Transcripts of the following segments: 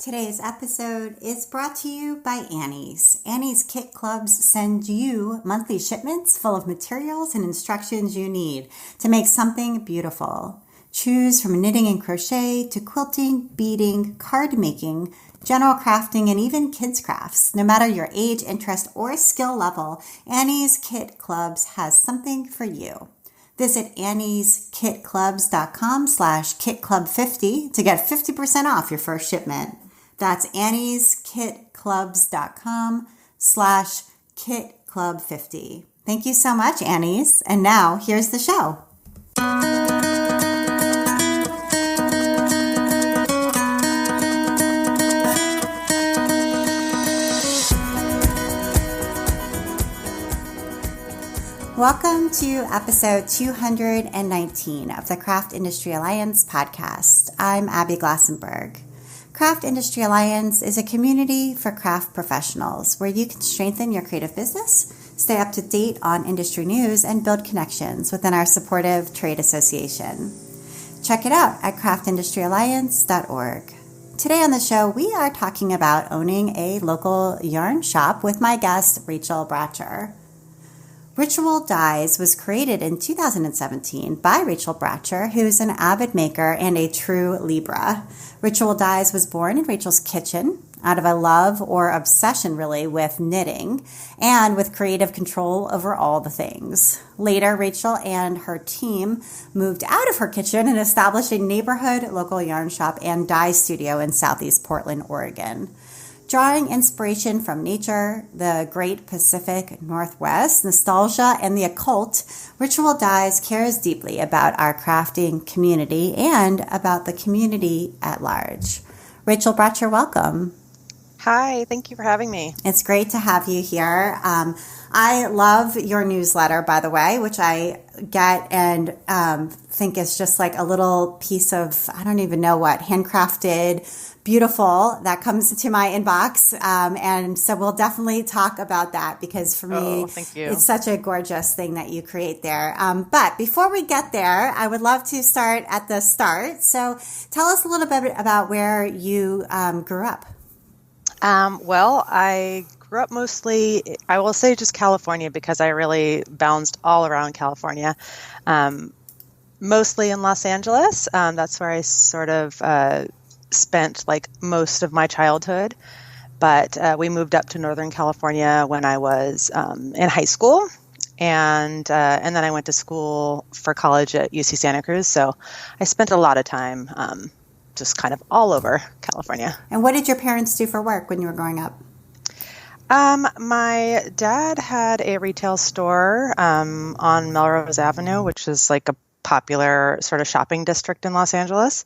Today's episode is brought to you by Annie's. Annie's Kit Clubs send you monthly shipments full of materials and instructions you need to make something beautiful. Choose from knitting and crochet to quilting, beading, card making, general crafting, and even kids crafts. No matter your age, interest, or skill level, Annie's Kit Clubs has something for you. Visit annieskitclubs.com/kitclub50 to get 50% off your first shipment. That's annieskitclubs.com/kitclub50. Thank you so much, Annie's. And now here's the show. Welcome to episode 219 of the Craft Industry Alliance podcast. I'm Abby Glassenberg. Craft Industry Alliance is a community for craft professionals where you can strengthen your creative business, stay up to date on industry news, and build connections within our supportive trade association. Check it out at craftindustryalliance.org. Today on the show, we are talking about owning a local yarn shop with my guest, Rachel Bratcher. Ritual Dyes was created in 2017 by Rachel Bratcher, who's an avid maker and a true Libra. Ritual Dyes was born in Rachel's kitchen out of a love or obsession, really, with knitting and with creative control over all the things. Later, Rachel and her team moved out of her kitchen and established a neighborhood local yarn shop and dye studio in Southeast Portland, Oregon. Drawing inspiration from nature, the Great Pacific Northwest, nostalgia, and the occult, Ritual Dyes cares deeply about our crafting community and about the community at large. Rachel Bratcher, welcome. Hi, thank you for having me. It's great to have you here. I love your newsletter, by the way, which I get and think is just like a little piece of, I don't even know what, handcrafted, beautiful that comes into my inbox. And so we'll definitely talk about that because for me, it's such a gorgeous thing that you create there. But before we get there, I would love to start at the start. So tell us a little bit about where you grew up. Well, I grew up mostly, I will say just California because I really bounced all around California. Mostly in Los Angeles. That's where I sort of spent like most of my childhood. But we moved up to Northern California when I was in high school. And then I went to school for college at UC Santa Cruz. So I spent a lot of time just kind of all over California. And what did your parents do for work when you were growing up? My dad had a retail store on Melrose Avenue, which is like a popular sort of shopping district in Los Angeles.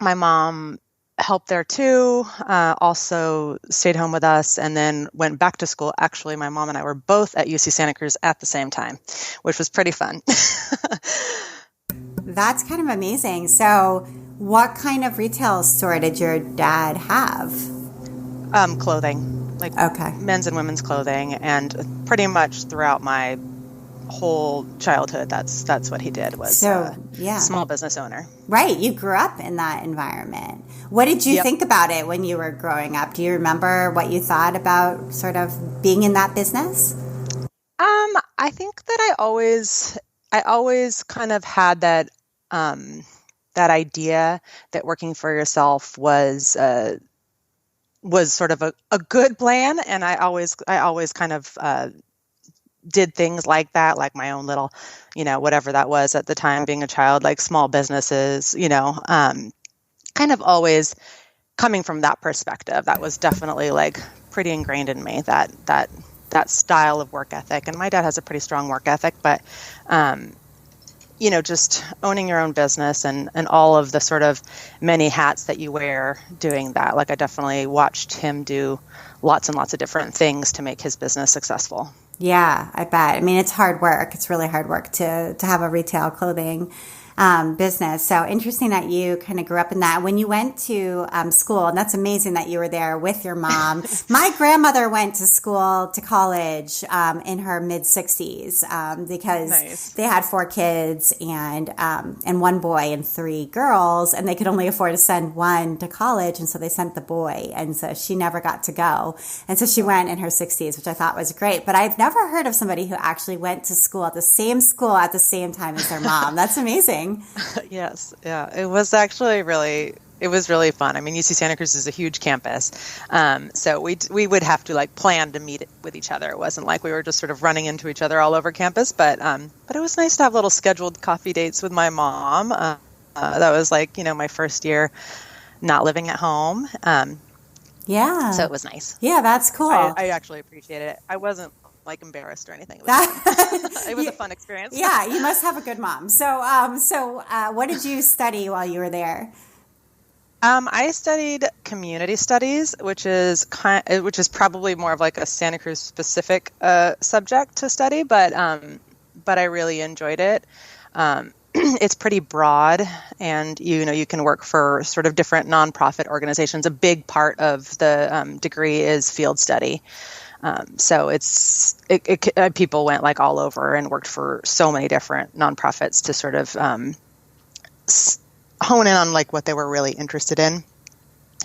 My mom helped there too, also stayed home with us, and then went back to school. Actually, my mom and I were both at UC Santa Cruz at the same time, which was pretty fun. That's kind of amazing. So what kind of retail store did your dad have? Clothing, like men's and women's clothing. And pretty much throughout my whole childhood, that's what he did was small business owner. Right. You grew up in that environment. What did you think about it when you were growing up? Do you remember what you thought about sort of being in that business? I think that I always kind of had that idea that working for yourself was sort of a good plan, and I always kind of did things like that, like my own little, whatever that was at the time, being a child, like small businesses, kind of always coming from that perspective. That was definitely like pretty ingrained in me, that style of work ethic. And my dad has a pretty strong work ethic, but just owning your own business and all of the sort of many hats that you wear doing that. Like I definitely watched him do lots and lots of different things to make his business successful. Yeah, I bet. I mean, it's hard work. It's really hard work to have a retail clothing business. So interesting that you kind of grew up in that. When you went to school, and that's amazing that you were there with your mom. My grandmother went to college in her mid 60s because they had 4 kids and 1 boy and 3 girls, and they could only afford to send one to college, and so they sent the boy, and so she never got to go, and so she went in her 60s, which I thought was great. But I've never heard of somebody who actually went to school at the same time as their mom. That's amazing. Yes. Yeah. It was actually it was really fun. I mean, UC Santa Cruz is a huge campus. So we would have to like plan to meet with each other. It wasn't like we were just sort of running into each other all over campus, but it was nice to have little scheduled coffee dates with my mom. That was like, my first year not living at home. Yeah. So it was nice. Yeah, that's cool. I actually appreciated it. I wasn't like embarrassed or anything. It was, it was a fun experience. Yeah, you must have a good mom. So what did you study while you were there? I studied community studies, which is probably more of like a Santa Cruz specific subject to study, but I really enjoyed it. It's pretty broad, and you can work for sort of different nonprofit organizations. A big part of the degree is field study. So people went like all over and worked for so many different nonprofits to sort of hone in on like what they were really interested in.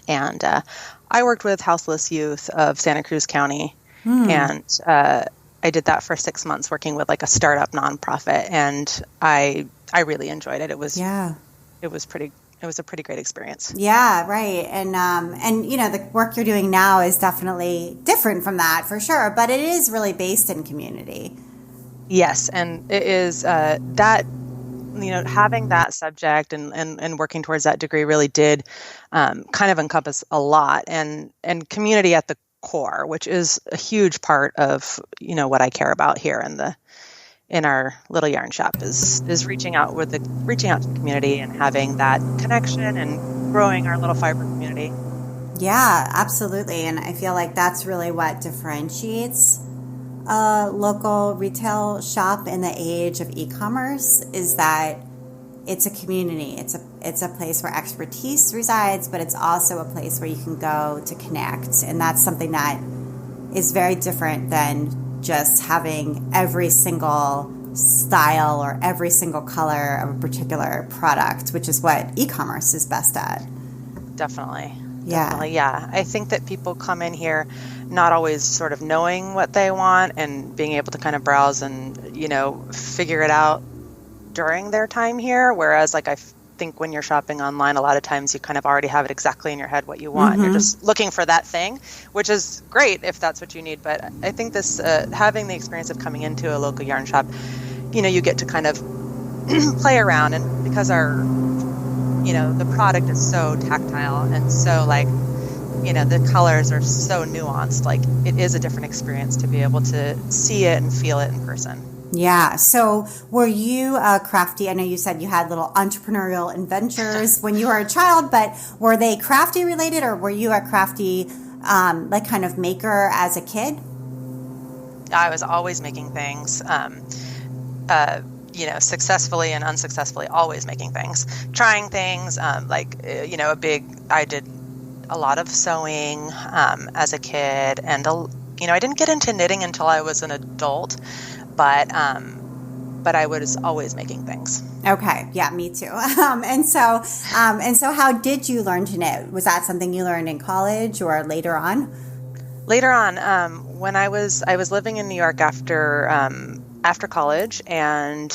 And I worked with houseless youth of Santa Cruz County, and I did that for 6 months, working with like a startup nonprofit, and I really enjoyed it. It was a pretty great experience. Yeah, right. And the work you're doing now is definitely different from that for sure, but it is really based in community. Yes, and it is that having that subject and working towards that degree really did kind of encompass a lot, and community at the core, which is a huge part of what I care about here in our little yarn shop is reaching out to the community and having that connection and growing our little fiber community. Yeah, absolutely. And I feel like that's really what differentiates a local retail shop in the age of e-commerce, is that it's a community. It's a place where expertise resides, but it's also a place where you can go to connect. And that's something that is very different than just having every single style or every single color of a particular product, which is what e-commerce is best at. Definitely. Yeah. Definitely, yeah. I think that people come in here not always sort of knowing what they want and being able to kind of browse and, figure it out during their time here. Whereas like I think when you're shopping online, a lot of times you kind of already have it exactly in your head what you want. Mm-hmm. You're just looking for that thing, which is great if that's what you need. But I think this, having the experience of coming into a local yarn shop, you get to kind of play around, and because the product is so tactile and so like, the colors are so nuanced, like it is a different experience to be able to see it and feel it in person. Yeah. So were you crafty? I know you said you had little entrepreneurial adventures when you were a child, but were they crafty related, or were you a crafty like kind of maker as a kid? I was always making things. Successfully and unsuccessfully, always making things, trying things, I did a lot of sewing as a kid, and I didn't get into knitting until I was an adult, but I was always making things. Okay. Yeah, me too. And so how did you learn to knit? Was that something you learned in college or later on? Later on, when I was living in New York after college, and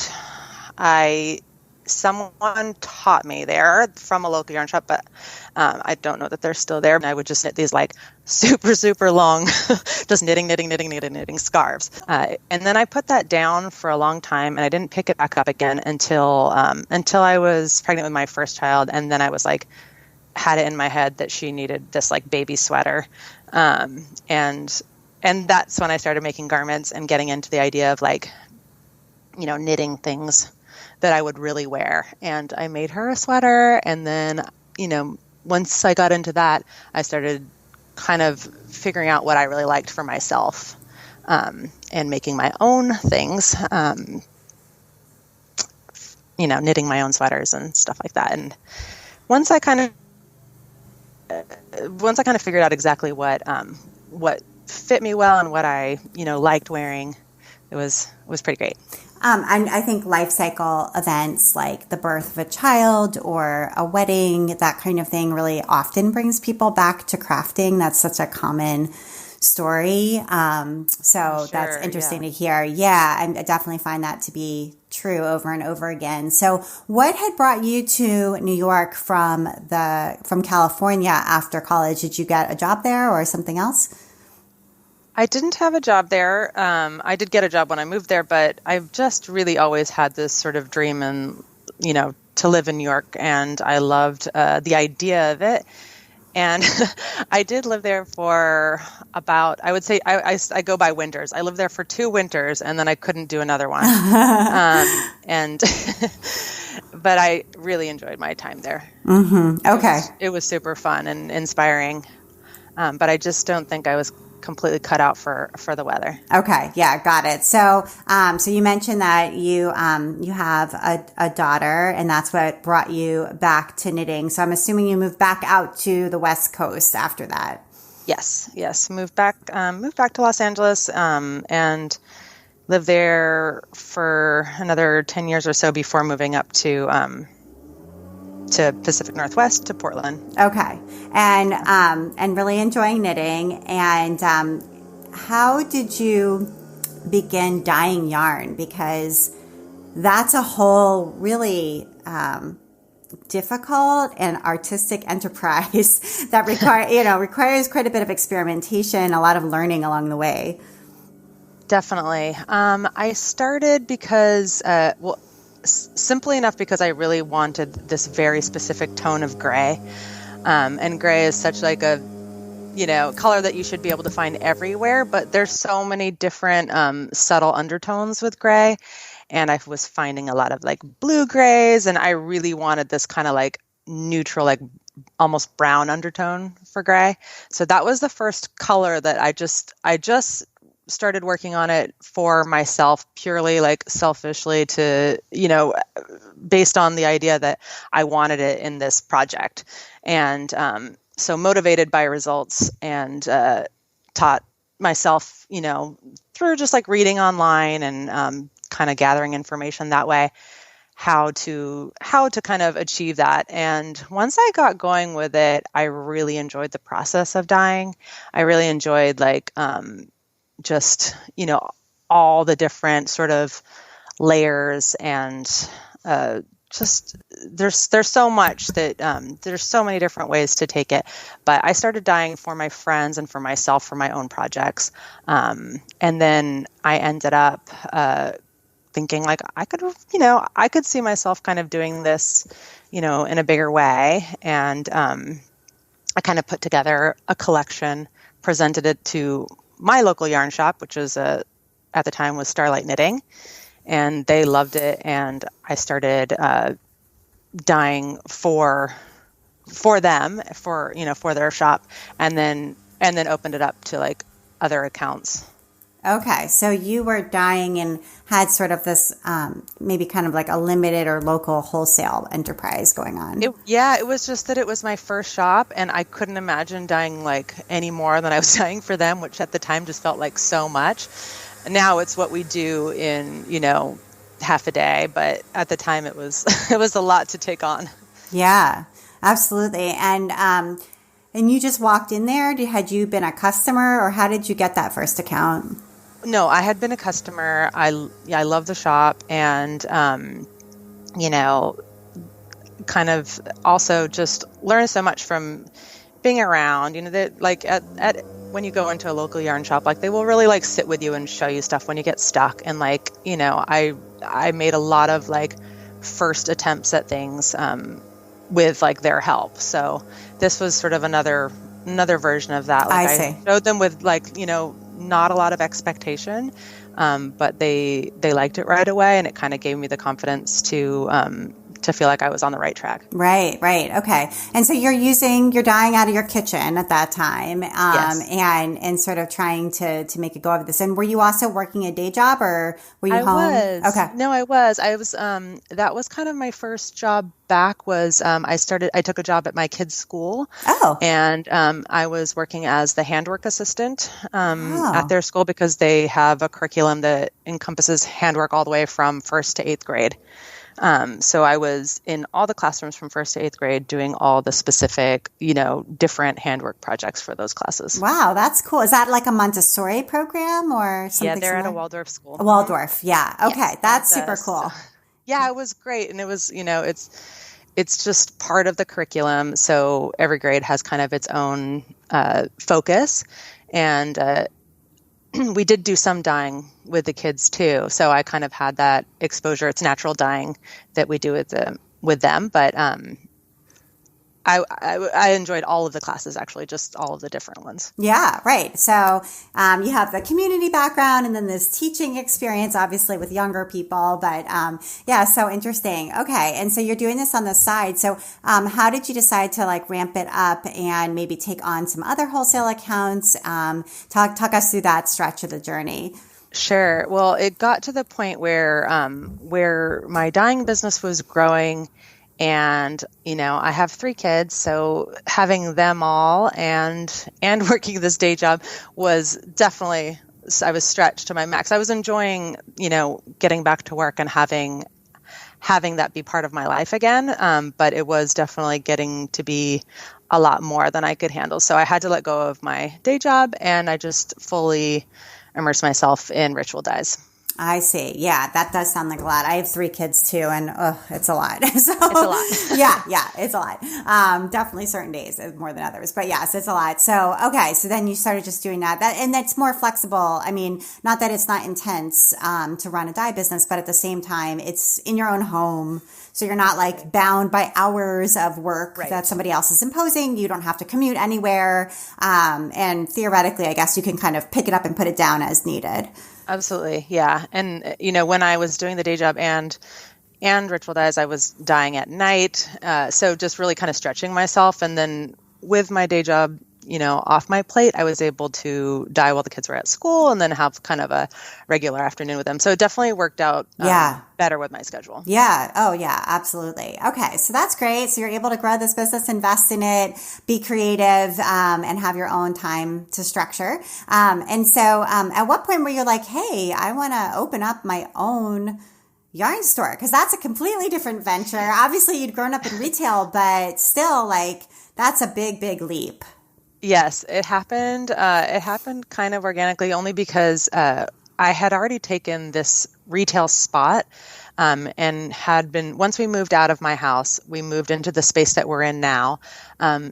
someone taught me there from a local yarn shop, but I don't know that they're still there. I would just knit these like super, super long, just knitting scarves. And then I put that down for a long time, and I didn't pick it back up again until I was pregnant with my first child. And then I was like, had it in my head that she needed this like baby sweater. And that's when I started making garments and getting into the idea of like, knitting things that I would really wear. And I made her a sweater. And then, once I got into that, I started kind of figuring out what I really liked for myself, and making my own things. knitting my own sweaters and stuff like that. And once I kind of figured out exactly what fit me well and what I, liked wearing, it was pretty great. And I think life cycle events like the birth of a child or a wedding, that kind of thing, really often brings people back to crafting. That's such a common story. So that's interesting to hear. Yeah, I definitely find that to be true over and over again. So what had brought you to New York from California after college? Did you get a job there or something else? I didn't have a job there. I did get a job when I moved there, but I've just really always had this sort of dream and, to live in New York, and I loved the idea of it. And I did live there for about, I would say, I go by winters. I lived there for 2 winters, and then I couldn't do another one. But I really enjoyed my time there. Mm-hmm. Okay. It was super fun and inspiring. But I just don't think I was completely cut out for the weather. Okay. Yeah. Got it. So, so you mentioned that you have a daughter, and that's what brought you back to knitting. So I'm assuming you moved back out to the West Coast after that. Yes. Moved back to Los Angeles, and lived there for another 10 years or so before moving up to Pacific Northwest, to Portland. Okay. And really enjoying knitting. And how did you begin dyeing yarn? Because that's a whole really difficult and artistic enterprise that requires quite a bit of experimentation, a lot of learning along the way. Definitely. I started because, simply enough because I really wanted this very specific tone of gray. And gray is such like a, color that you should be able to find everywhere, but there's so many different subtle undertones with gray. And I was finding a lot of like blue grays, and I really wanted this kind of like neutral, like almost brown undertone for gray. So that was the first color that I just started working on it for myself, purely like selfishly, to, based on the idea that I wanted it in this project. And so motivated by results, and taught myself, through just like reading online and kind of gathering information that way, how to kind of achieve that. And once I got going with it, I really enjoyed the process of dyeing. I really enjoyed like just, all the different sort of layers, and just there's so much that there's so many different ways to take it. But I started dyeing for my friends and for myself for my own projects. And then I ended up thinking like I could see myself kind of doing this, in a bigger way. And I kind of put together a collection, presented it to my local yarn shop, which was at the time was Starlight Knitting, and they loved it. And I started dyeing for them, for their shop, and then opened it up to like other accounts. Okay, so you were dyeing and had sort of this maybe kind of like a limited or local wholesale enterprise going on. It was just that it was my first shop, and I couldn't imagine dyeing like any more than I was dyeing for them, which at the time just felt like so much. Now it's what we do in, half a day, but at the time it was it was a lot to take on. Yeah, absolutely. And you just walked in there? Had you been a customer, or how did you get that first account? No, I had been a customer. I love the shop, and kind of also just learned so much from being around. That like at when you go into a local yarn shop, like they will really like sit with you and show you stuff when you get stuck. And like I made a lot of like first attempts at things with like their help. So this was sort of another version of that. Like I showed them with like not a lot of expectation, but they liked it right away, and it kind of gave me the confidence to to feel like I was on the right track. Right. Okay. And so you're dying out of your kitchen at that time, Yes. and sort of trying to make a go of this. And were you also working a day job, or were you I home? was. Okay. No, I was. That was kind of my first job back was, I took a job at my kid's school. Oh. And I was working as the handwork assistant Oh. at their school because they have a curriculum that encompasses handwork all the way from first to eighth grade. So I was in all the classrooms from first to eighth grade doing all the specific, different handwork projects for those classes. Wow, that's cool. Is that like a Montessori program or something? Yeah, they're similar? at a Waldorf school. A Waldorf, yeah. Okay, Yeah, that's super cool. Yeah, it was great. And it was, it's just part of the curriculum. So every grade has kind of its own focus. And we did do some dyeing with the kids too. So I kind of had that exposure. It's natural dyeing that we do with them. But I enjoyed all of the classes, actually, just all of the different ones. Yeah, right. So you have the community background and then this teaching experience, obviously, with younger people. But yeah, so interesting. Okay. And so you're doing this on the side. So how did you decide to like ramp it up and maybe take on some other wholesale accounts? Talk us through that stretch of the journey. Sure. Well, it got to the point where my dyeing business was growing. And, I have 3 kids, so having them all and working this day job was definitely, I was stretched to my max. I was enjoying, getting back to work and having that be part of my life again. But it was definitely getting to be a lot more than I could handle. So I had to let go of my day job and I just fully immersed myself in ritual dyes. I see. Yeah, that does sound like a lot. I have 3 kids too, and it's a lot. So, it's a lot. yeah, it's a lot. Definitely certain days more than others, but yes, it's a lot. So, okay, so then you started just doing that, and that's more flexible. I mean, not that it's not intense to run a dye business, but at the same time, it's in your own home. So you're not like bound by hours of work that somebody else is imposing. You don't have to commute anywhere. And theoretically, I guess you can kind of pick it up and put it down as needed. Absolutely. Yeah. And, when I was doing the day job and ritual dyes, I was dyeing at night. So just really kind of stretching myself. And then with my day job, off my plate, I was able to dye while the kids were at school and then have kind of a regular afternoon with them. So it definitely worked out better with my schedule. Yeah. Oh, yeah, absolutely. Okay. So that's great. So you're able to grow this business, invest in it, be creative, and have your own time to structure. And so at what point were you like, hey, I want to open up my own yarn store? Because that's a completely different venture. Obviously, you'd grown up in retail, but still, like, that's a big, big leap. Yes, it happened. It happened kind of organically only because I had already taken this retail spot and had been, once we moved out of my house, we moved into the space that we're in now,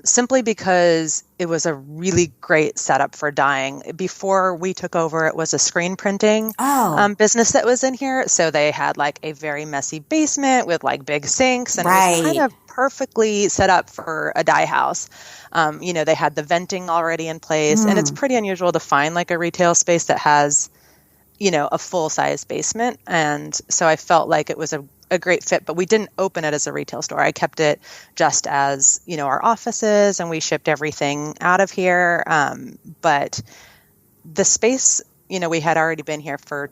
simply because it was a really great setup for dyeing. Before we took over, it was a screen printing business that was in here. So they had like a very messy basement with like big sinks, and it was kind of perfectly set up for a dye house. They had the venting already in place, and it's pretty unusual to find like a retail space that has, a full-size basement. And so I felt like it was a great fit, but we didn't open it as a retail store. I kept it just as, our offices, and we shipped everything out of here. But the space, we had already been here for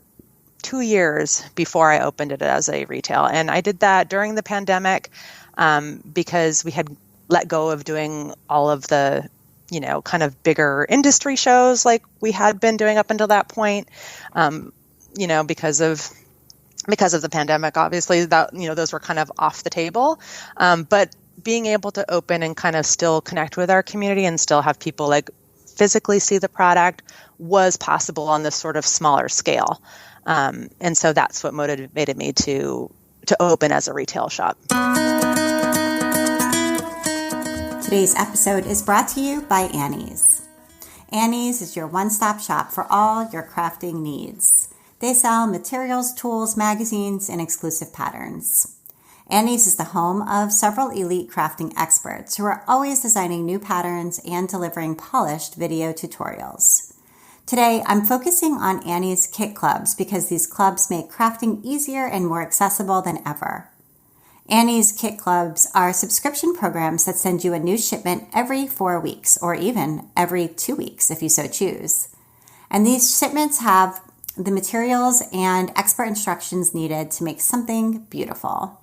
2 years before I opened it as a retail. And I did that during the pandemic because we had let go of doing all of the, kind of bigger industry shows like we had been doing up until that point, because of the pandemic, obviously that, those were kind of off the table. But being able to open and kind of still connect with our community and still have people like physically see the product was possible on this sort of smaller scale. And so that's what motivated me to open as a retail shop. Today's episode is brought to you by Annie's. Annie's is your one-stop shop for all your crafting needs. They sell materials, tools, magazines, and exclusive patterns. Annie's is the home of several elite crafting experts who are always designing new patterns and delivering polished video tutorials. Today, I'm focusing on Annie's Kit Clubs because these clubs make crafting easier and more accessible than ever. Annie's Kit Clubs are subscription programs that send you a new shipment every 4 weeks, or even every 2 weeks if you so choose. And these shipments have the materials and expert instructions needed to make something beautiful.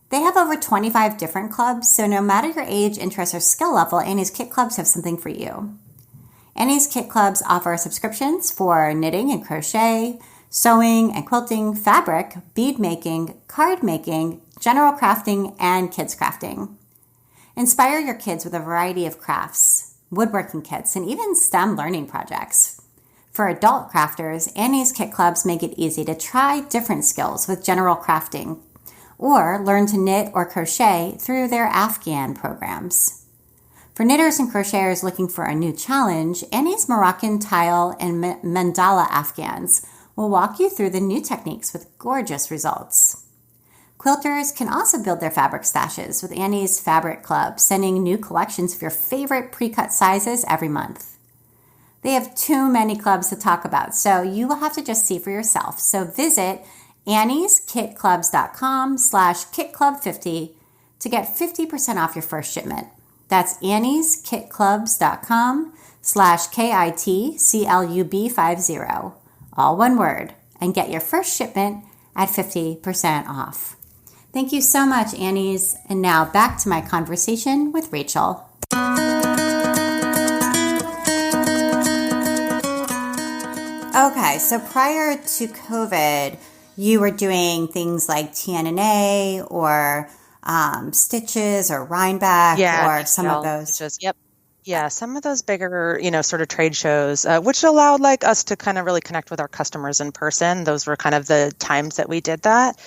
They have over 25 different clubs, so no matter your age, interest, or skill level, Annie's Kit Clubs have something for you. Annie's Kit Clubs offer subscriptions for knitting and crochet, sewing and quilting, fabric, bead making, card making, general crafting, and kids crafting. Inspire your kids with a variety of crafts, woodworking kits, and even STEM learning projects. For adult crafters, Annie's Kit Clubs make it easy to try different skills with general crafting, or learn to knit or crochet through their Afghan programs. For knitters and crocheters looking for a new challenge, Annie's Moroccan tile and mandala Afghans will walk you through the new techniques with gorgeous results. Quilters can also build their fabric stashes with Annie's Fabric Club, sending new collections of your favorite pre-cut sizes every month. They have too many clubs to talk about, so you will have to just see for yourself. So visit annieskitclubs.com/kitclub50 to get 50% off your first shipment. That's annieskitclubs.com/kitclub50, all one word, and get your first shipment at 50% off. Thank you so much, Annie's. And now back to my conversation with Rachel. Okay, so prior to COVID, you were doing things like TNA or stitches or Rhinebeck or some of those. Stitches, yep. Yeah, some of those bigger, sort of trade shows, which allowed us to kind of really connect with our customers in person. Those were kind of the times that we did that.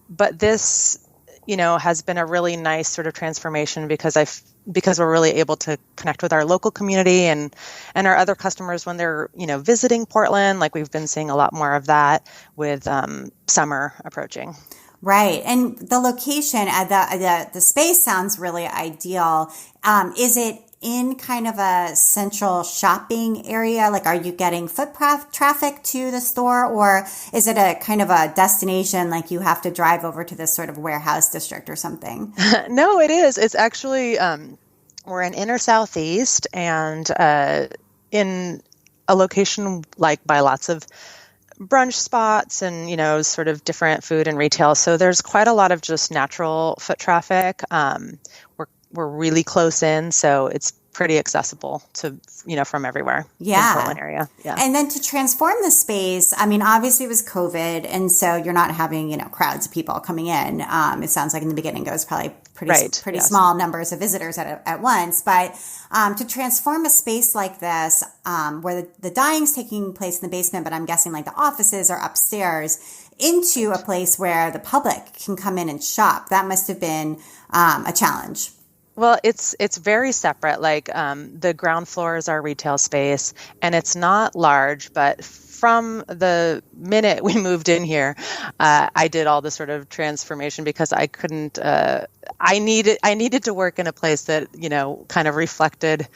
But this, has been a really nice sort of transformation because we're really able to connect with our local community and our other customers when they're, visiting Portland. Like we've been seeing a lot more of that with summer approaching. Right. And the location, the space sounds really ideal. Is it in kind of a central shopping area? Like, are you getting foot traffic to the store, or is it a kind of a destination, like you have to drive over to this sort of warehouse district or something? No, it is. It's actually, we're in inner Southeast and in a location by lots of brunch spots and, sort of different food and retail. So there's quite a lot of just natural foot traffic. We're really close in, so it's pretty accessible to, from everywhere in the Portland area. Yeah. And then to transform the space, I mean, obviously it was COVID, and so you're not having, crowds of people coming in. It sounds like in the beginning it was probably pretty small numbers of visitors at once. But to transform a space like this, where the dyeing's taking place in the basement, but I'm guessing the offices are upstairs, into a place where the public can come in and shop, that must have been a challenge. Well, it's very separate. The ground floor is our retail space, and it's not large, but from the minute we moved in here, I did all the sort of transformation because I couldn't, I needed to work in a place that, kind of reflected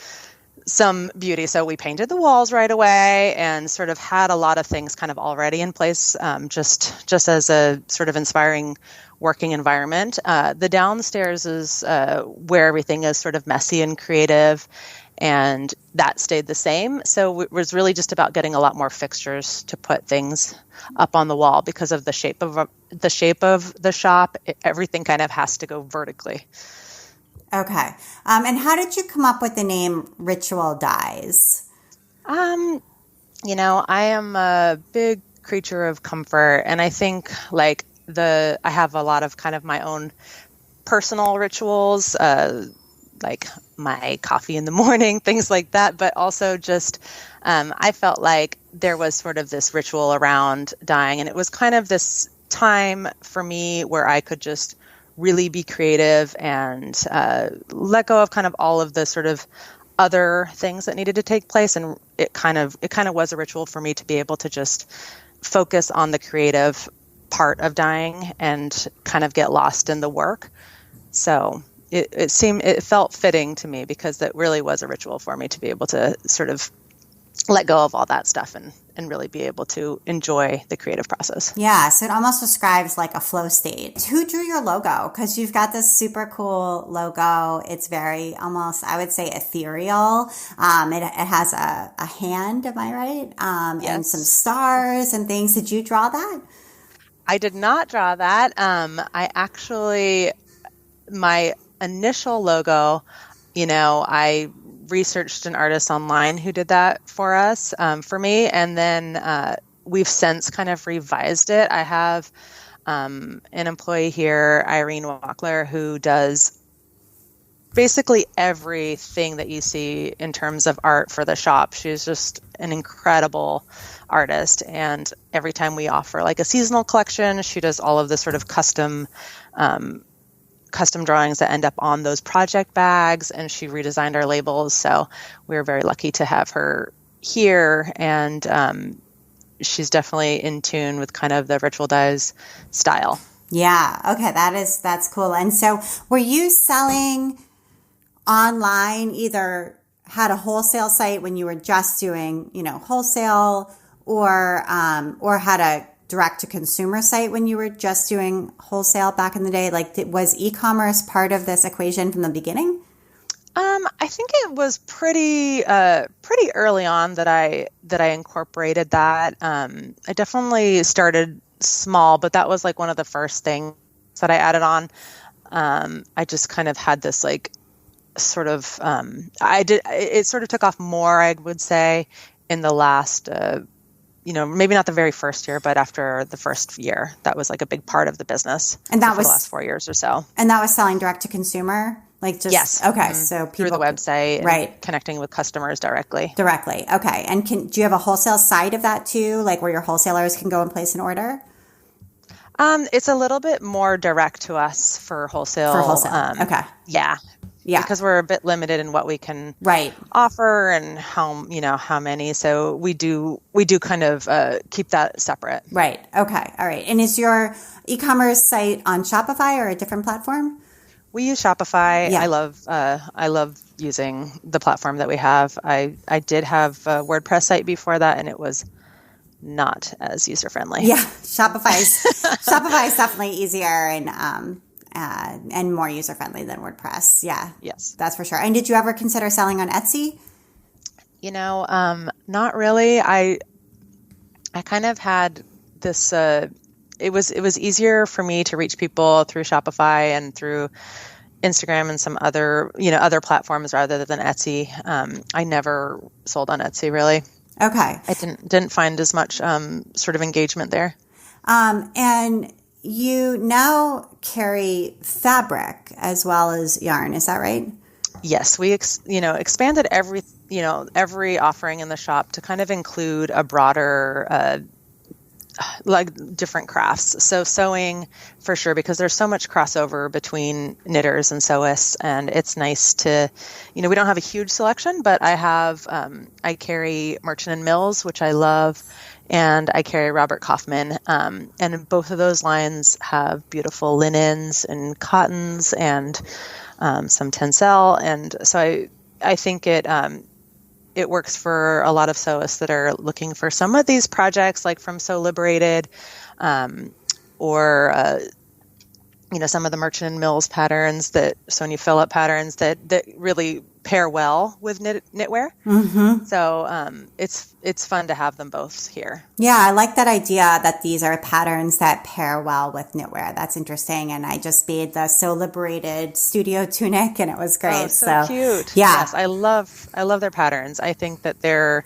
some beauty. So we painted the walls right away and sort of had a lot of things kind of already in place, just as a sort of inspiring working environment. The downstairs is where everything is sort of messy and creative, and that stayed the same. So it was really just about getting a lot more fixtures to put things up on the wall because of the shape of the shop. Everything kind of has to go vertically. Okay. And how did you come up with the name Ritual Dyes? I am a big creature of comfort, and I think I have a lot of kind of my own personal rituals, like my coffee in the morning, things like that. But also just, I felt like there was sort of this ritual around dyeing, and it was kind of this time for me where I could just really be creative and let go of kind of all of the sort of other things that needed to take place. And it kind of was a ritual for me to be able to just focus on the creative part of dyeing and kind of get lost in the work. So it felt fitting to me because that really was a ritual for me to be able to sort of let go of all that stuff and really be able to enjoy the creative process. Yeah, so it almost describes like a flow state. Who drew your logo? Because you've got this super cool logo. It's very almost, I would say, ethereal. It has a hand, am I right? Yes. And some stars and things. Did you draw that? I did not draw that. My initial logo, I researched an artist online who did that for us, for me. And then we've since kind of revised it. I have an employee here, Irene Walkler, who does basically everything that you see in terms of art for the shop. She's just an incredible artist. And every time we offer like a seasonal collection, she does all of the sort of custom drawings that end up on those project bags, and she redesigned our labels. So we were very lucky to have her here, and she's definitely in tune with kind of the ritual dyes style. Yeah. Okay. That's cool. And so were you selling online, either had a wholesale site when you were just doing, wholesale, or had a direct to consumer site when you were just doing wholesale back in the day? Like, was e-commerce part of this equation from the beginning? I think it was pretty early on that I incorporated that. I definitely started small, but that was like one of the first things that I added on. I just kind of had this like sort of, it sort of took off more, I would say, in the last, maybe not the very first year, but after the first year, that was like a big part of the business. And that was the last 4 years or so. And that was selling direct to consumer? Like just, yes. Okay. Mm-hmm. So people, through the website, right? And connecting with customers directly. Okay. And do you have a wholesale side of that too? Like where your wholesalers can go and place an order? It's a little bit more direct to us for wholesale. Okay. Yeah. Yeah. Because we're a bit limited in what we can offer and how many. So we do kind of keep that separate. Right. Okay. All right. And is your e-commerce site on Shopify or a different platform? We use Shopify. Yeah. I love using the platform that we have. I did have a WordPress site before that, and it was not as user friendly. Yeah. Shopify is definitely easier and more user friendly than WordPress. Yeah. Yes. That's for sure. And did you ever consider selling on Etsy? Not really. I kind of had this, it was easier for me to reach people through Shopify and through Instagram and some other other platforms rather than Etsy. I never sold on Etsy really. Okay. I didn't find as much sort of engagement there. And you now carry fabric as well as yarn. Is that right? Yes, we expanded every offering in the shop to kind of include a broader like different crafts. So sewing for sure, because there's so much crossover between knitters and sewists, and it's nice to, we don't have a huge selection, but I carry Merchant and Mills, which I love, and I carry Robert Kaufman. And both of those lines have beautiful linens and cottons and some tencel. And so I think it works for a lot of sewists that are looking for some of these projects, like from Sew Liberated, or some of the Merchant and Mills patterns, that Sonia Phillip patterns that really pair well with knitwear. Mm-hmm. So it's fun to have them both here. Yeah, I like that idea that these are patterns that pair well with knitwear. That's interesting. And I just made the Sew Liberated studio tunic, and it was great. Oh, so cute. Yeah. Yes, I love their patterns. I think that they're,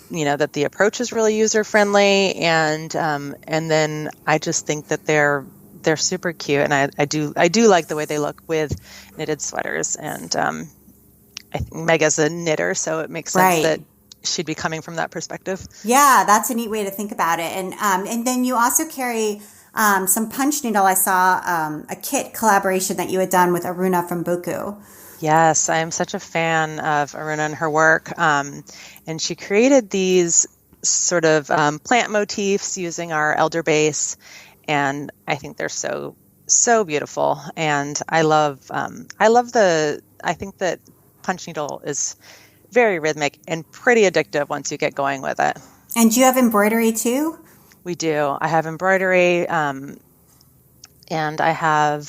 that the approach is really user friendly, and then I just think that they're super cute, and I do like the way they look with knitted sweaters. And I think Mega's a knitter, so it makes sense that she'd be coming from that perspective. Yeah, that's a neat way to think about it. And then you also carry some punch needle. I saw a kit collaboration that you had done with Aruna from Boku. Yes, I am such a fan of Aruna and her work. And she created these sort of plant motifs using our elder base, and I think they're so beautiful. And I think that punch needle is very rhythmic and pretty addictive once you get going with it. And do you have embroidery too? We do. I have embroidery, and I have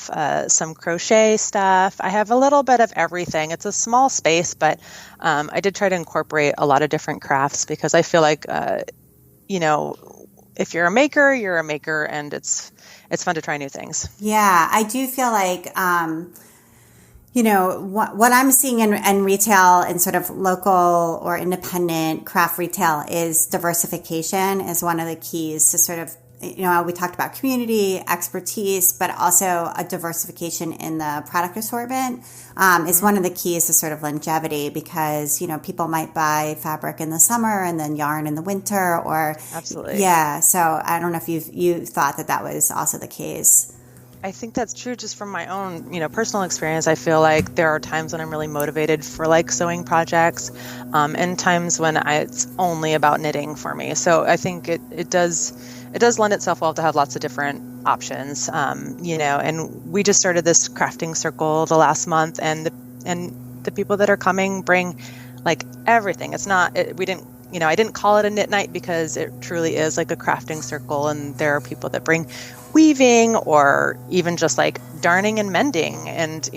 some crochet stuff. I have a little bit of everything. It's a small space, but I did try to incorporate a lot of different crafts because I feel like, if you're a maker, you're a maker, and it's fun to try new things. Yeah, I do feel like, what I'm seeing in retail and sort of local or independent craft retail is diversification is one of the keys to sort of, we talked about community, expertise, but also a diversification in the product assortment is one of the keys to sort of longevity because, people might buy fabric in the summer and then yarn in the winter or. Absolutely. Yeah. So I don't know if you thought that was also the case. I think that's true just from my own, personal experience. I feel like there are times when I'm really motivated for like sewing projects and times when it's only about knitting for me. So I think it does lend itself well to have lots of different options, and we just started this crafting circle the last month and the people that are coming bring like everything. It's not, we didn't, I didn't call it a knit night because it truly is like a crafting circle. And there are people that bring weaving or even just like darning and mending and,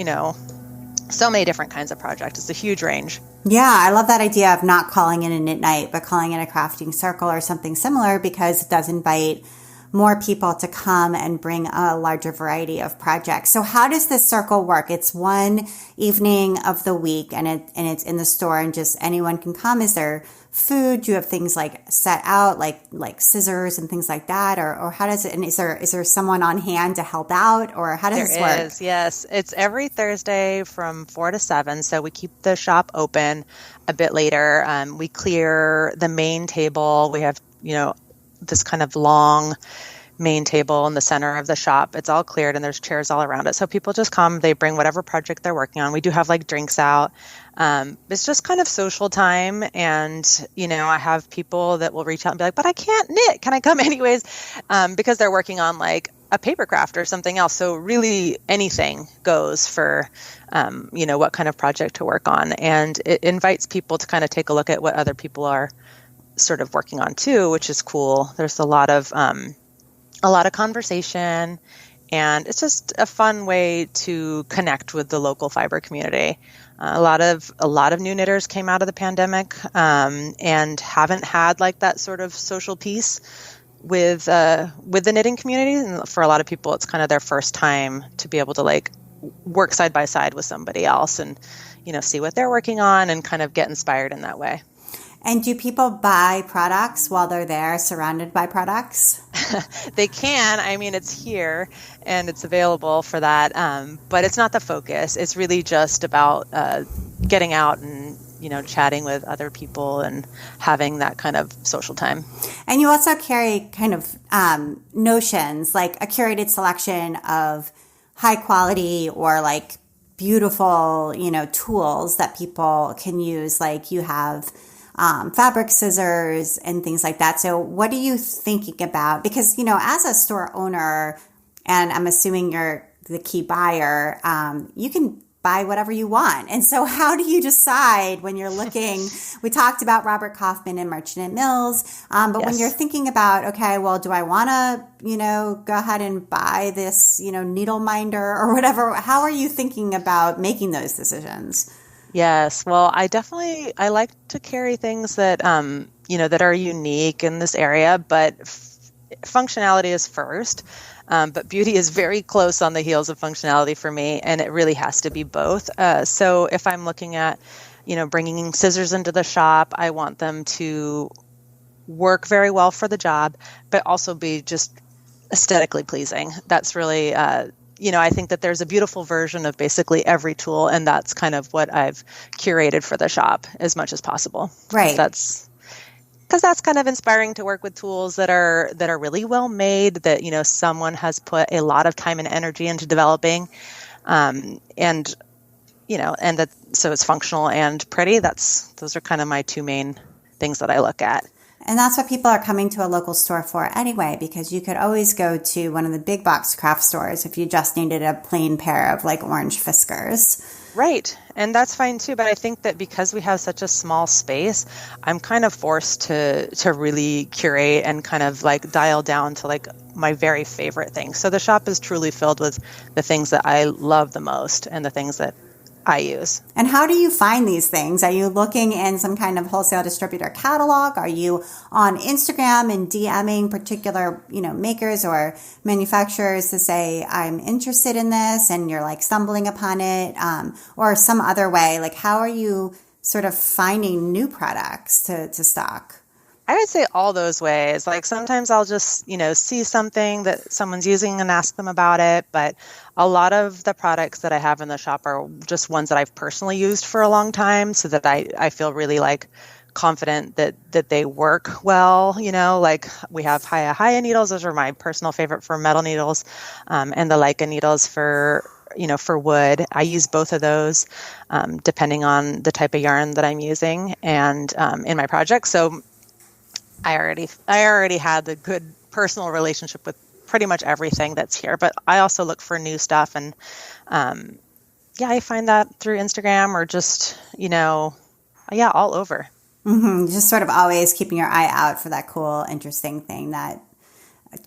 so many different kinds of projects. It's a huge range. Yeah, I love that idea of not calling it a knit night, but calling it a crafting circle or something similar because it does invite more people to come and bring a larger variety of projects. So how does this circle work? It's one evening of the week and it's in the store and just anyone can come. Is there food? Do you have things like set out, like scissors and things like that? Or how does it, and is there someone on hand to help out or how does this work? There is, yes. It's every Thursday from 4 to 7. So we keep the shop open a bit later. We clear the main table. We have, this kind of long main table in the center of the shop. It's all cleared and there's chairs all around it. So people just come, they bring whatever project they're working on. We do have like drinks out. It's just kind of social time. And, I have people that will reach out and be like, but I can't knit. Can I come anyways? Because they're working on like a paper craft or something else. So really anything goes for, what kind of project to work on. And it invites people to kind of take a look at what other people are sort of working on too, which is cool. There's a lot of conversation, and it's just a fun way to connect with the local fiber community. A lot of new knitters came out of the pandemic and haven't had like that sort of social piece with the knitting community. And for a lot of people, it's kind of their first time to be able to like work side by side with somebody else and see what they're working on and kind of get inspired in that way. And do people buy products while they're there, surrounded by products? They can. I mean, it's here and it's available for that. But it's not the focus. It's really just about getting out and, chatting with other people and having that kind of social time. And you also carry kind of notions, like a curated selection of high quality or like beautiful, tools that people can use. Like you have fabric scissors and things like that. So what are you thinking about? Because, as a store owner, and I'm assuming you're the key buyer, you can buy whatever you want. And so how do you decide when you're looking? We talked about Robert Kaufman and Merchant and Mills, but yes. When you're thinking about, okay, well, do I want to, go ahead and buy this, needle minder or whatever? How are you thinking about making those decisions? Yes. Well, I like to carry things that, that are unique in this area, but functionality is first. But beauty is very close on the heels of functionality for me, and it really has to be both. So if I'm looking at, bringing scissors into the shop, I want them to work very well for the job, but also be just aesthetically pleasing. That's really, I think that there's a beautiful version of basically every tool, and that's kind of what I've curated for the shop as much as possible. Right. Because that's kind of inspiring to work with tools that are really well made, that, someone has put a lot of time and energy into developing, and that, so it's functional and pretty. Those are kind of my two main things that I look at. And that's what people are coming to a local store for anyway, because you could always go to one of the big box craft stores if you just needed a plain pair of like orange Fiskars. Right. And that's fine too. But I think that because we have such a small space, I'm kind of forced to really curate and kind of like dial down to like my very favorite things. So the shop is truly filled with the things that I love the most and the things that I use. And how do you find these things? Are you looking in some kind of wholesale distributor catalog? Are you on Instagram and DMing particular, makers or manufacturers to say, I'm interested in this, and you're like stumbling upon it, or some other way? Like, how are you sort of finding new products to stock? I would say all those ways. Like sometimes I'll just, see something that someone's using and ask them about it. But a lot of the products that I have in the shop are just ones that I've personally used for a long time, so that I feel really like confident that they work well. Like we have Haya needles. Those are my personal favorite for metal needles, and the Leica needles for wood. I use both of those depending on the type of yarn that I'm using and in my project. So I already had the good personal relationship with pretty much everything that's here, but I also look for new stuff, and I find that through Instagram or just all over. Mm-hmm. Just sort of always keeping your eye out for that cool, interesting thing that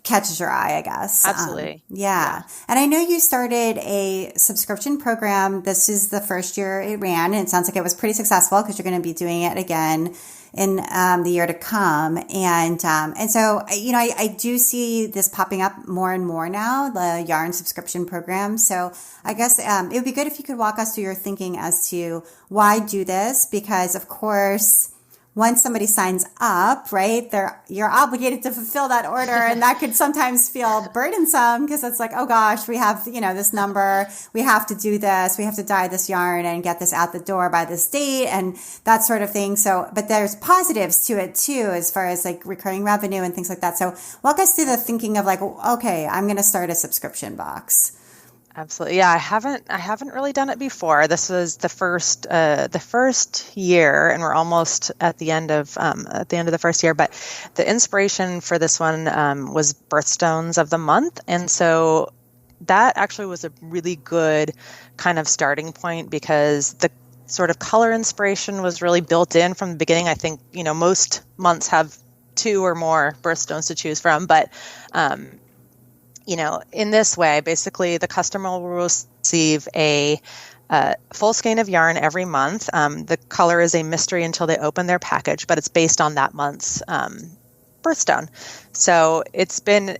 catches your eye, I guess. Absolutely. Yeah. And I know you started a subscription program. This is the first year it ran, and it sounds like it was pretty successful because you're going to be doing it again in the year to come. And so, I do see this popping up more and more now, the yarn subscription program. So I guess it would be good if you could walk us through your thinking as to why do this, because of course, once somebody signs up, right, you're obligated to fulfill that order. And that could sometimes feel burdensome because it's like, oh gosh, we have, this number, we have to do this, we have to dye this yarn and get this out the door by this date and that sort of thing. So, but there's positives to it too, as far as like recurring revenue and things like that. So walk us through the thinking of like, okay, I'm going to start a subscription box. Absolutely. Yeah, I haven't really done it before. This was the first year, and we're almost at the end of the first year. But the inspiration for this one was birthstones of the month, and so that actually was a really good kind of starting point because the sort of color inspiration was really built in from the beginning. I think most months have 2 or more birthstones to choose from, but in this way, basically the customer will receive a full skein of yarn every month. The color is a mystery until they open their package, but it's based on that month's birthstone. So it's been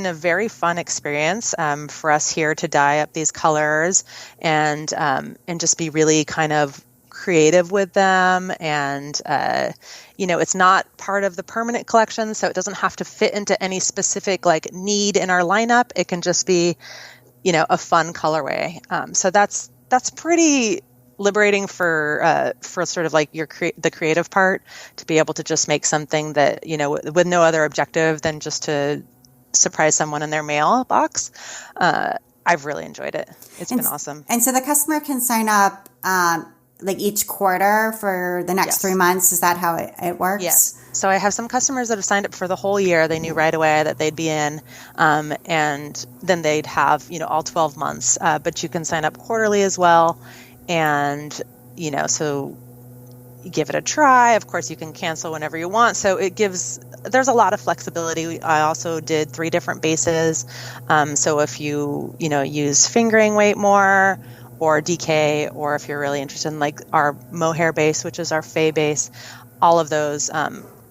a very fun experience for us here to dye up these colors and just be really kind of creative with them. And, it's not part of the permanent collection, so it doesn't have to fit into any specific like need in our lineup. It can just be, a fun colorway. So that's pretty liberating for sort of like the creative part, to be able to just make something that, with no other objective than just to surprise someone in their mailbox. I've really enjoyed it. It's been awesome. And so the customer can sign up like each quarter for the next 3 months. Is that how it works? Yes. So I have some customers that have signed up for the whole year. They knew right away that they'd be in, and then they'd have, all 12 months. But you can sign up quarterly as well. And, so you give it a try. Of course, you can cancel whenever you want. So there's a lot of flexibility. I also did 3 different bases. So if you, use fingering weight more, or DK, or if you're really interested in like our mohair base, which is our Faye base, all of those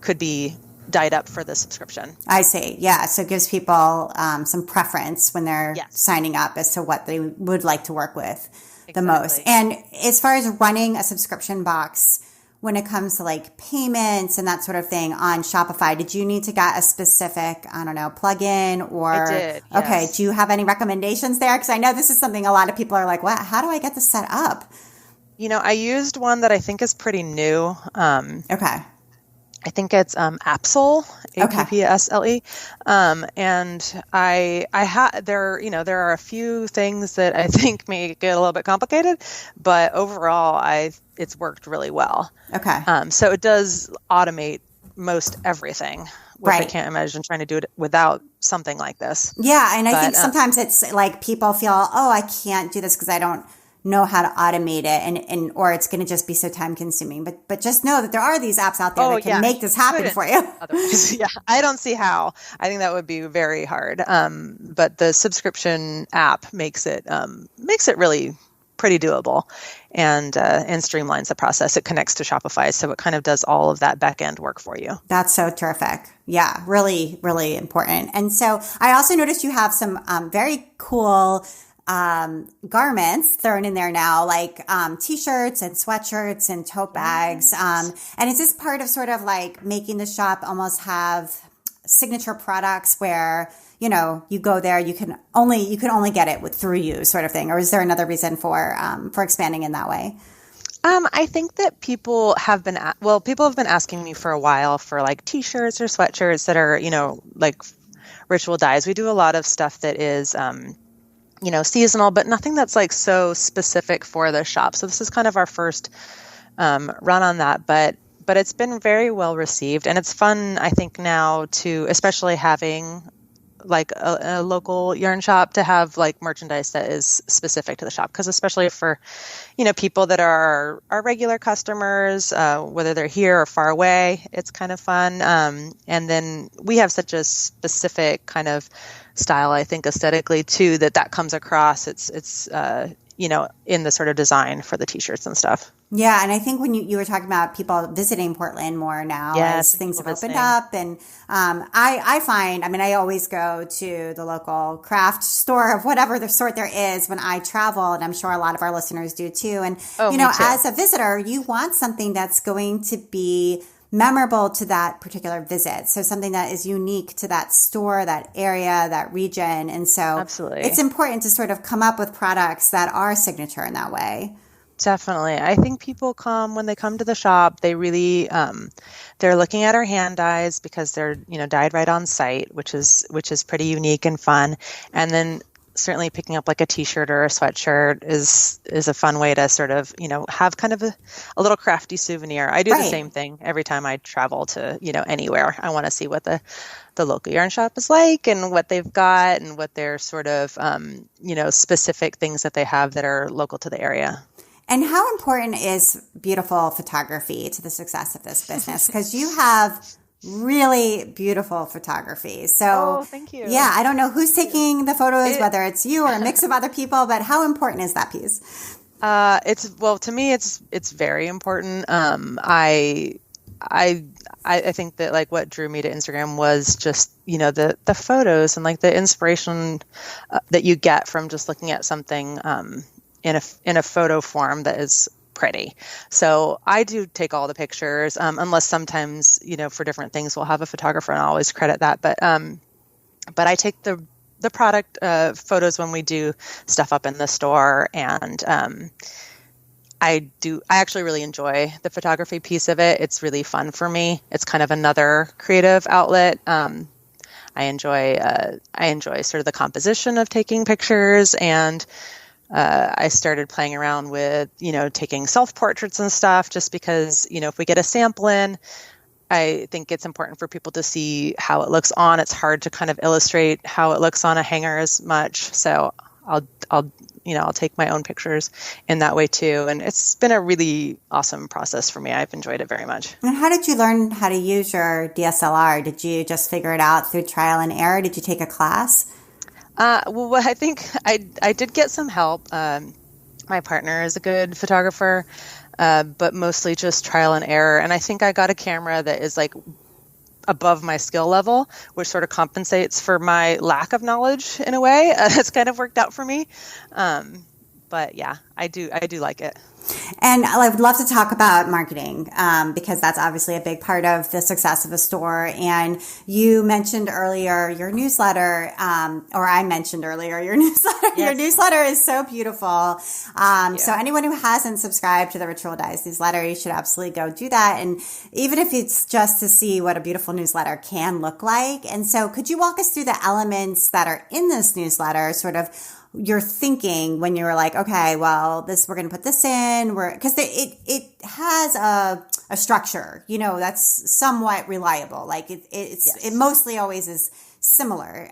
could be dyed up for the subscription. I see. Yeah. So it gives people some preference when they're signing up as to what they would like to work with the most. And as far as running a subscription box, when it comes to like payments and that sort of thing on Shopify, did you need to get a specific, plugin or? I did. Okay. Yes. Do you have any recommendations there? Because I know this is something a lot of people are like, what? How do I get this set up? I used one that I think is pretty new. Okay. I think it's Appsle, Appsle. And there are a few things that I think may get a little bit complicated, but overall it's worked really well. Okay. So it does automate most everything, which I can't imagine trying to do it without something like this. Yeah. And I think sometimes it's like people feel, oh, I can't do this because I don't know how to automate it and or it's going to just be so time consuming. But just know that there are these apps out there that can make this happen for you. Otherwise, yeah, I don't see how. I think that would be very hard. But the subscription app makes it really pretty doable and streamlines the process. It connects to Shopify, so it kind of does all of that back end work for you. That's so terrific. Yeah, really, really important. And so I also noticed you have some very cool garments thrown in there now, like t-shirts and sweatshirts and tote bags. And is this part of sort of like making the shop almost have signature products where, you know, you go there, you can only get it through you, sort of thing? Or is there another reason for expanding in that way? I think that people have been asking me for a while for like t-shirts or sweatshirts that are, you know, like ritual dyes. We do a lot of stuff that is, you know, seasonal, but nothing that's like so specific for the shop. So this is kind of our first run on that, but it's been very well received, and it's fun, I think, now to, especially having like a local yarn shop, to have like merchandise that is specific to the shop. Because especially for, you know, people that are our regular customers, whether they're here or far away, it's kind of fun. And then we have such a specific kind of style, I think, aesthetically too, that comes across. It's you know, in the sort of design for the t-shirts and stuff. Yeah, and I think when you were talking about people visiting Portland more now, as things have opened up, and I find, I mean, I always go to the local craft store of whatever the sort there is when I travel, and I'm sure a lot of our listeners do too. And, you know, as a visitor, you want something that's going to be memorable to that particular visit. So something that is unique to that store, that area, that region. And so absolutely, it's important to sort of come up with products that are signature in that way. Definitely. I think people when they come to the shop, they really, they're looking at our hand dyes because they're, you know, dyed right on site, which is pretty unique and fun. And then certainly picking up like a t-shirt or a sweatshirt is a fun way to sort of, you know, have kind of a little crafty souvenir. I do the same thing every time I travel to, you know, anywhere. I want to see what the local yarn shop is like and what they've got and what their sort of, you know, specific things that they have that are local to the area. And how important is beautiful photography to the success of this business? Because you have really beautiful photography. So, thank you. Yeah, I don't know who's taking the photos, whether it's you or a mix of other people, but how important is that piece? To me, it's very important. I think that like what drew me to Instagram was just, you know, the photos and like the inspiration that you get from just looking at something, in a photo form that is pretty. So I do take all the pictures, unless sometimes, you know, for different things we'll have a photographer, and I always credit that. But I take the product photos when we do stuff up in the store, and I actually really enjoy the photography piece of it. It's really fun for me. It's kind of another creative outlet. I enjoy sort of the composition of taking pictures, and I started playing around with, you know, taking self-portraits and stuff, just because, you know, if we get a sample in, I think it's important for people to see how it looks on. It's hard to kind of illustrate how it looks on a hanger as much. So I'll take my own pictures in that way too. And it's been a really awesome process for me. I've enjoyed it very much. And how did you learn how to use your DSLR? Did you just figure it out through trial and error? Did you take a class? Well, I think I did get some help. My partner is a good photographer, but mostly just trial and error. And I think I got a camera that is like above my skill level, which sort of compensates for my lack of knowledge in a way. That's kind of worked out for me. But yeah, I do like it. And I would love to talk about marketing, because that's obviously a big part of the success of a store. And you mentioned earlier your newsletter, or I mentioned earlier your newsletter. Yes. Your newsletter is so beautiful. So anyone who hasn't subscribed to the Ritual Dyes newsletter, you should absolutely go do that. And even if it's just to see what a beautiful newsletter can look like. And so could you walk us through the elements that are in this newsletter, sort of your thinking when you were like, okay, well, we're going to put this in, because it has a structure, you know, that's somewhat reliable. Like it mostly always is similar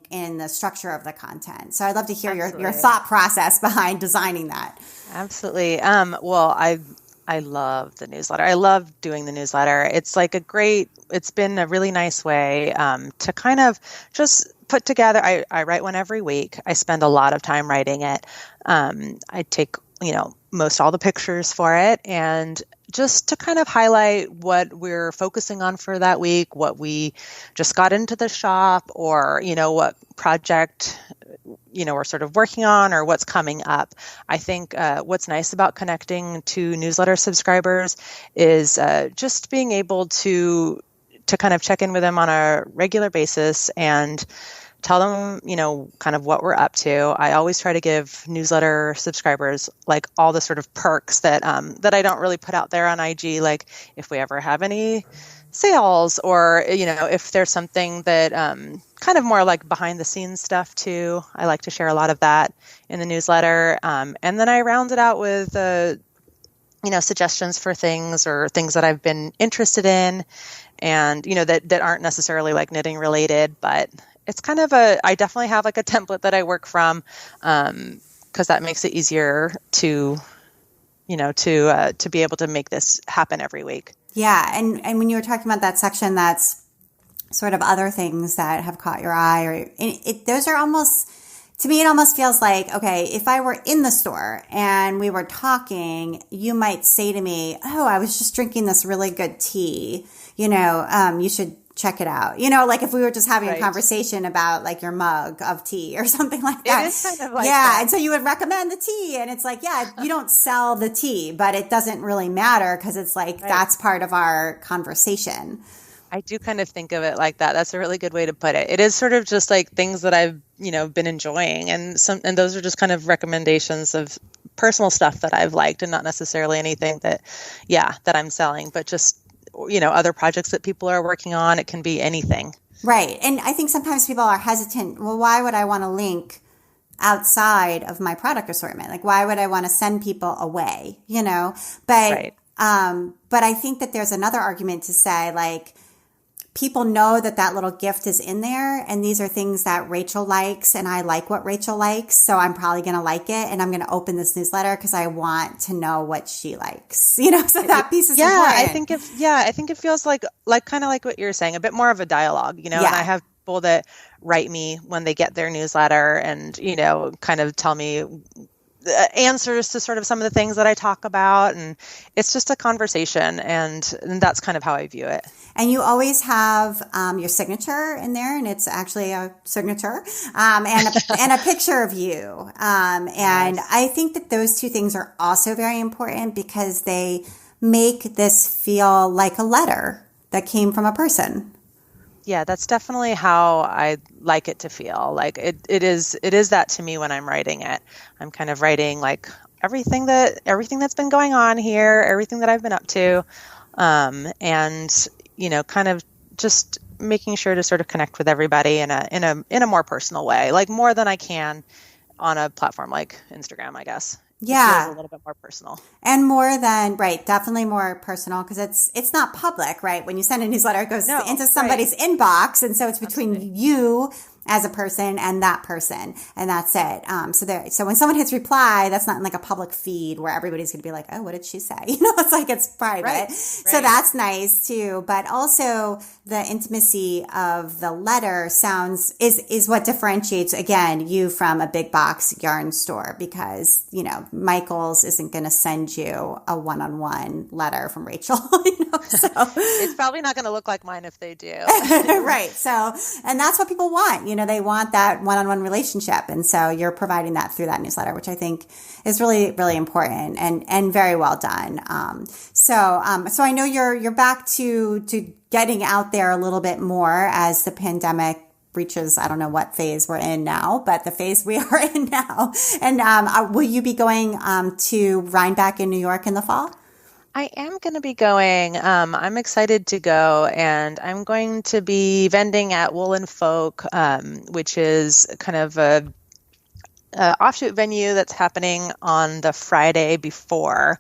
in the structure of the content. So I'd love to hear your Absolutely. thought process behind designing that. Absolutely. Well, I love the newsletter. I love doing the newsletter. It's like it's been a really nice way to kind of just put together. I write one every week. I spend a lot of time writing it. I take, most all the pictures for it, and just to kind of highlight what we're focusing on for that week, what we just got into the shop, or, what project we're sort of working on, or what's coming up. I think what's nice about connecting to newsletter subscribers is just being able to kind of check in with them on a regular basis and tell them, kind of what we're up to. I always try to give newsletter subscribers like all the sort of perks that I don't really put out there on IG, like if we ever have any sales, or, if there's something that kind of more like behind the scenes stuff too. I like to share a lot of that in the newsletter. And then I round it out with, suggestions for things, or things that I've been interested in, and, that aren't necessarily like knitting related, but it's kind of I definitely have like a template that I work from, because that makes it easier to be able to make this happen every week. Yeah. And when you were talking about that section, that's sort of other things that have caught your eye, or those are almost, to me, it almost feels like, okay, if I were in the store and we were talking, you might say to me, oh, I was just drinking this really good tea, you should check it out. Like if we were just having a conversation about like your mug of tea or something like that. It is kind of like yeah. that. And so you would recommend the tea, and it's like, yeah, you don't sell the tea, but it doesn't really matter, because it's like, that's part of our conversation. I do kind of think of it like that. That's a really good way to put it. It is sort of just like things that I've, been enjoying, and those are just kind of recommendations of personal stuff that I've liked, and not necessarily anything that I'm selling, but just, other projects that people are working on. It can be anything. Right. And I think sometimes people are hesitant. Well, why would I want to link outside of my product assortment? Like, why would I want to send people away, But, but I think that there's another argument to say, like, people know that little gift is in there, and these are things that Rachel likes, and I like what Rachel likes, so I'm probably going to like it, and I'm going to open this newsletter because I want to know what she likes, so that piece is important. I think it feels like kind of like what you're saying, a bit more of a dialogue, and I have people that write me when they get their newsletter and, kind of tell me answers to sort of some of the things that I talk about, and it's just a conversation, and that's kind of how I view it. And you always have your signature in there, and it's actually a signature, and a picture of you. And nice. I think that those two things are also very important, because they make this feel like a letter that came from a person. Yeah, that's definitely how I like it to feel. Like it is that to me when I'm writing it. I'm kind of writing like everything that's been going on here, everything that I've been up to, and kind of just making sure to sort of connect with everybody in a more personal way, like more than I can on a platform like Instagram, I guess. Yeah. It feels a little bit more personal. And more than, definitely more personal, because it's not public, right? When you send a newsletter, it goes into somebody's inbox, and so it's between you as a person and that person, and that's it. So when someone hits reply, that's not in like a public feed where everybody's going to be like, oh, what did she say? It's like, it's private. Right. So that's nice too. But also the intimacy of the letter is what differentiates, again, you from a big box yarn store, because, Michael's isn't going to send you a one-on-one letter from Rachel, so it's probably not going to look like mine if they do. Right. So, and that's what people want. They want that one-on-one relationship. And so you're providing that through that newsletter, which I think is really, really important and very well done. So I know you're back to getting out there a little bit more as the pandemic reaches, I don't know what phase we're in now, but the phase we are in now. And will you be going to Rhinebeck in New York in the fall? I am going to be going. I'm excited to go, and I'm going to be vending at Woolen Folk, which is kind of a offshoot venue that's happening on the Friday before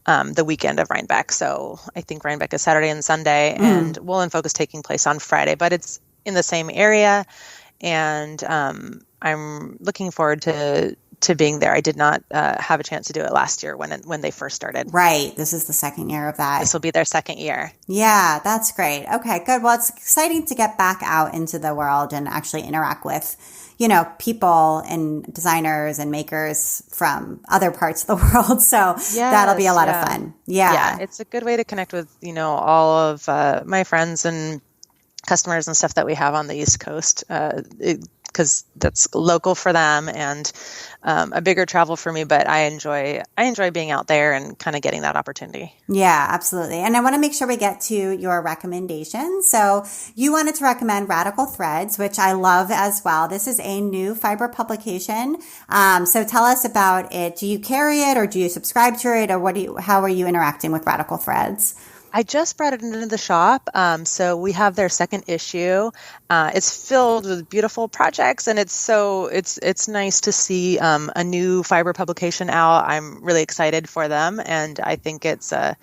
the weekend of Rhinebeck. So I think Rhinebeck is Saturday and Sunday, and Woolen Folk is taking place on Friday. But it's in the same area, and I'm looking forward to being there. I did not have a chance to do it last year when they first started. Right. This is the second year of that. This will be their second year. Yeah, that's great. Okay, good. Well, it's exciting to get back out into the world and actually interact with, people and designers and makers from other parts of the world. So that'll be a lot of fun. Yeah. It's a good way to connect with, all of my friends and customers and stuff that we have on the East Coast, because that's local for them and a bigger travel for me. But I enjoy being out there and kind of getting that opportunity. Yeah, absolutely. And I want to make sure we get to your recommendations. So you wanted to recommend Radical Threads, which I love as well. This is a new fiber publication. So tell us about it. Do you carry it, or do you subscribe to it, or how are you interacting with Radical Threads? I just brought it into the shop. So we have their second issue. It's filled with beautiful projects, and it's nice to see a new fiber publication out. I'm really excited for them, and I think it's a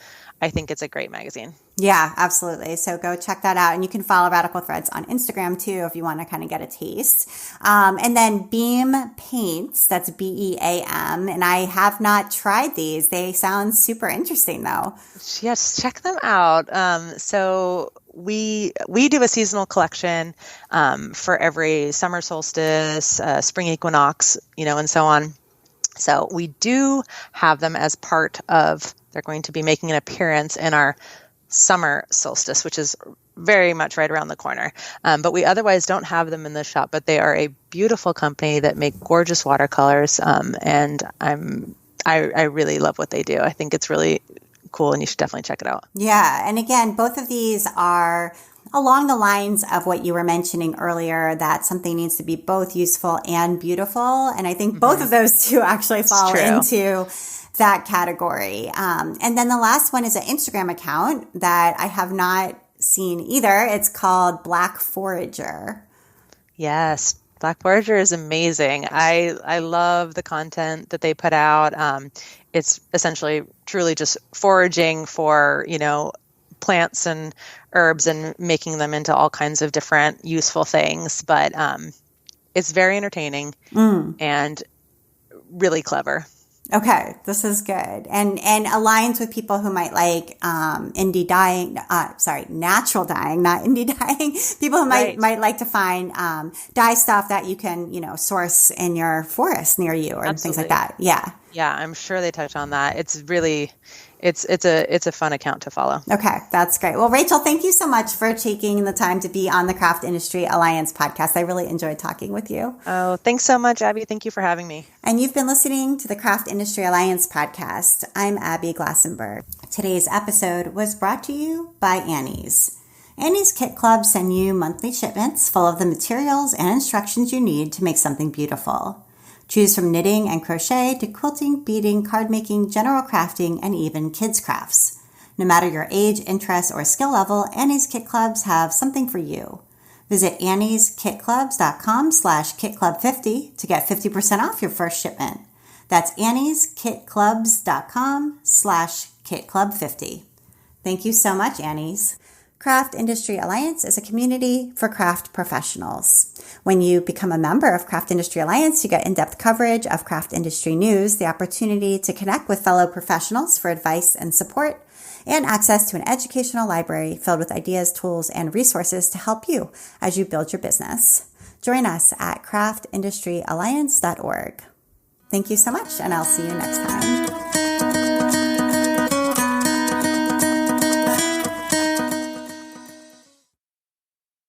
great magazine. Yeah, absolutely. So go check that out. And you can follow Radical Threads on Instagram too, if you want to kind of get a taste. And then Beam Paints, that's BEAM. And I have not tried these. They sound super interesting though. Yes, check them out. So we do a seasonal collection for every summer solstice, spring equinox, and so on. So we do have them as part of, they're going to be making an appearance in our summer solstice, which is very much right around the corner. But we otherwise don't have them in the shop, but they are a beautiful company that make gorgeous watercolors. And I really love what they do. I think it's really cool, and you should definitely check it out. Yeah. And again, both of these are along the lines of what you were mentioning earlier, that something needs to be both useful and beautiful. And I think both of those two actually fall into that category. And then the last one is an Instagram account that I have not seen either. It's called Black Forager. Yes. Black Forager is amazing. I love the content that they put out. It's essentially truly just foraging for, plants and herbs and making them into all kinds of different useful things. But it's very entertaining and really clever. Okay, this is good. And aligns with people who might like indie dyeing, natural dyeing, not indie dyeing. People who might like to find dye stuff that you can, source in your forest near you or things like that. Yeah. Yeah, I'm sure they touch on that. It's really it's a fun account to follow. Okay, that's great. Well, Rachel, thank you so much for taking the time to be on the Craft Industry Alliance podcast. I really enjoyed talking with you. Oh, thanks so much, Abby. Thank you for having me. And you've been listening to the Craft Industry Alliance podcast. I'm Abby Glassenberg. Today's episode was brought to you by Annie's. Annie's Kit Club send you monthly shipments full of the materials and instructions you need to make something beautiful. Choose from knitting and crochet to quilting, beading, card making, general crafting, and even kids crafts. No matter your age, interest, or skill level, Annie's Kit Clubs have something for you. Visit annieskitclubs.com/kitclub50 to get 50% off your first shipment. That's annieskitclubs.com/kitclub50. Thank you so much, Annie's. Craft Industry Alliance is a community for craft professionals. When you become a member of Craft Industry Alliance, you get in-depth coverage of craft industry news, the opportunity to connect with fellow professionals for advice and support, and access to an educational library filled with ideas, tools, and resources to help you as you build your business. Join us at craftindustryaLliance.org. Thank you so much, and I'll see you next time.